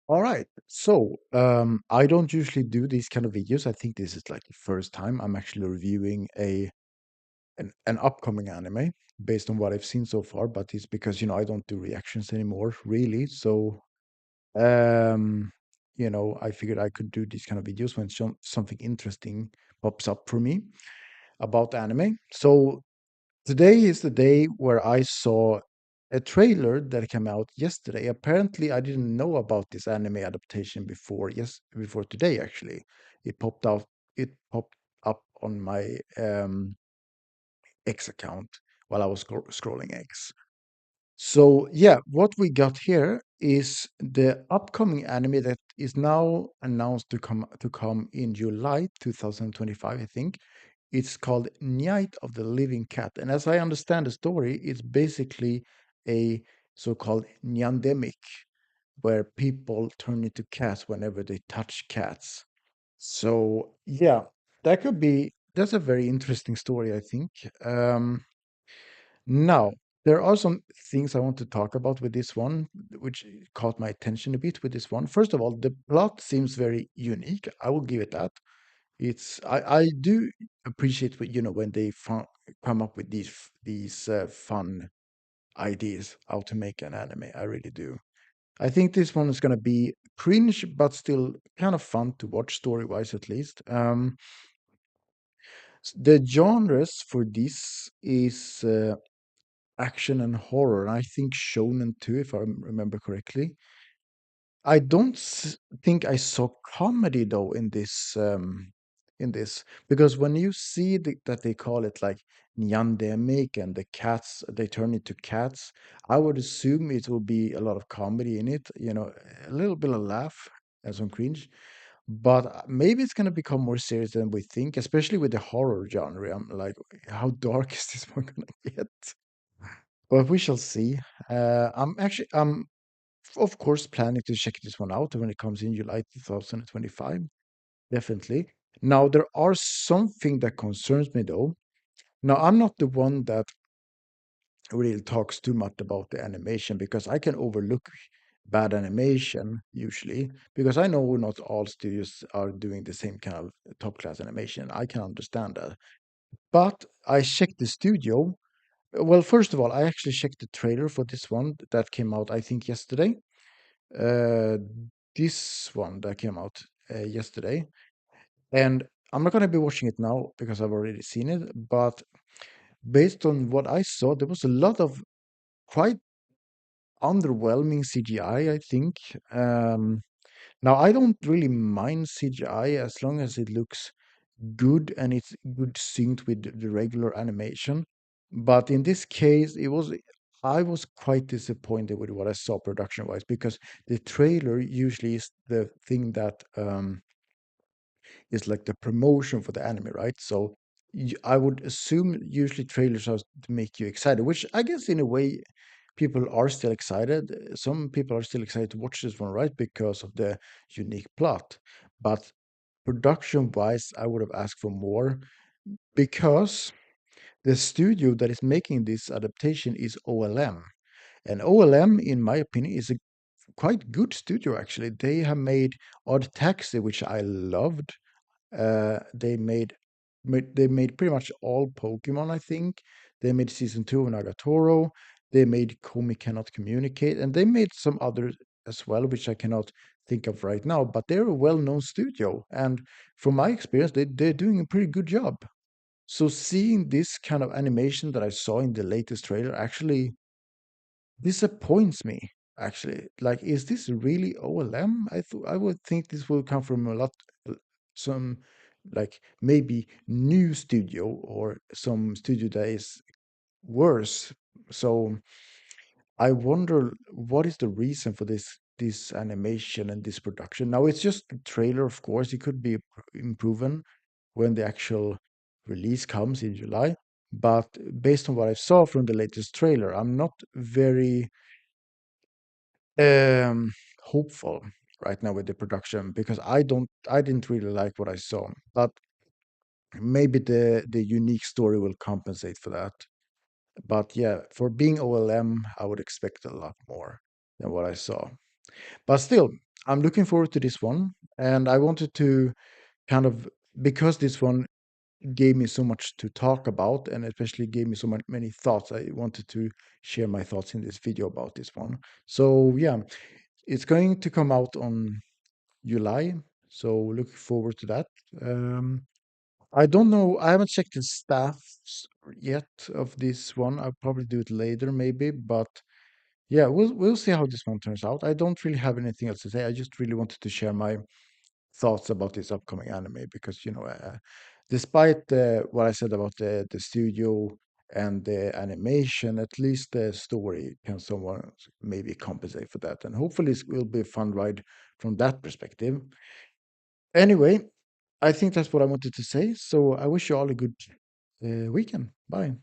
All right. So, I don't usually do these kind of videos. I think this is like the first time I'm actually reviewing an upcoming anime based on what I've seen so far, but it's because, I don't do reactions anymore, really. So, um, I figured I could do these kind of videos when something interesting pops up for me about anime. So, today is the day where I saw a trailer that came out yesterday. Apparently, I didn't know about this anime adaptation before today actually. It popped out it popped up on my X account while I was scrolling X. So yeah, what we got here is the upcoming anime that is now announced to come in July 2025, I think. It's called Night of the Living Cat. And as I understand the story, it's basically a so-called Nyandemic, where people turn into cats whenever they touch cats. So yeah, that's a very interesting story, I think. Now, there are some things I want to talk about with this one, which caught my attention a bit with this one. First of all, the plot seems very unique. I will give it that. I do appreciate when they come up with these fun ideas how to make an anime. I really do. I think this one is going to be cringe, but still kind of fun to watch story wise at least. The genres for this is action and horror. And I think shonen too, if I remember correctly. I don't think I saw comedy though in this because when you see that they call it like Nyandemic and the cats they turn into cats, I would assume it will be a lot of comedy in it, a little bit of laugh and some cringe. But maybe it's gonna become more serious than we think, especially with the horror genre. I'm like, how dark is this one gonna get? But we shall see. I'm of course planning to check this one out when it comes in July 2025. Definitely. Now there are something that concerns me though. Now I'm not the one that really talks too much about the animation because I can overlook bad animation usually because I know not all studios are doing the same kind of top class animation. I can understand that. But I checked the studio. Well, first of all, I actually checked the trailer for this one that came out, I think, yesterday. Uh, this one that came out yesterday, and I'm not going to be watching it now because I've already seen it. But based on what I saw, there was a lot of quite underwhelming CGI, I think. Now, I don't really mind CGI as long as it looks good and it's good synced with the regular animation. But in this case, I was quite disappointed with what I saw production wise because the trailer usually is the thing that is like the promotion for the anime, right? So I would assume usually trailers are to make you excited, which I guess in a way people are still excited. Some people are still excited to watch this one, right? Because of the unique plot. But production wise, I would have asked for more because the studio that is making this adaptation is OLM. And OLM, in my opinion, is a quite good studio actually. They have made Odd Taxi, which I loved. They made pretty much all Pokemon, I think. They made season two of Nagatoro. They made Komi Cannot Communicate, and they made some others as well, which I cannot think of right now. But they're a well-known studio, and from my experience, they're doing a pretty good job. So seeing this kind of animation that I saw in the latest trailer actually disappoints me. Actually, like, is this really OLM? I would think this will come from a lot, some like maybe new studio or some studio that is worse. So I wonder what is the reason for this animation and this production. Now it's just the trailer, of course. It could be improved when the actual release comes in July. But based on what I saw from the latest trailer, I'm not very um hopeful right now with the production because I didn't really like what I saw. But maybe the unique story will compensate for that. But yeah, for being OLM, I would expect a lot more than what I saw. But still, I'm looking forward to this one, and I wanted to kind of, because this one gave me so much to talk about, and especially gave me so many thoughts. I wanted to share my thoughts in this video about this one. So yeah, it's going to come out on July. So looking forward to that. Um, I don't know. I haven't checked the staffs yet of this one. I'll probably do it later, maybe. But yeah, we'll see how this one turns out. I don't really have anything else to say. I just really wanted to share my thoughts about this upcoming anime because despite what I said about the studio and the animation, at least the story can someone maybe compensate for that, and hopefully it will be a fun ride from that perspective. Anyway, I think that's what I wanted to say. So I wish you all a good weekend. Bye.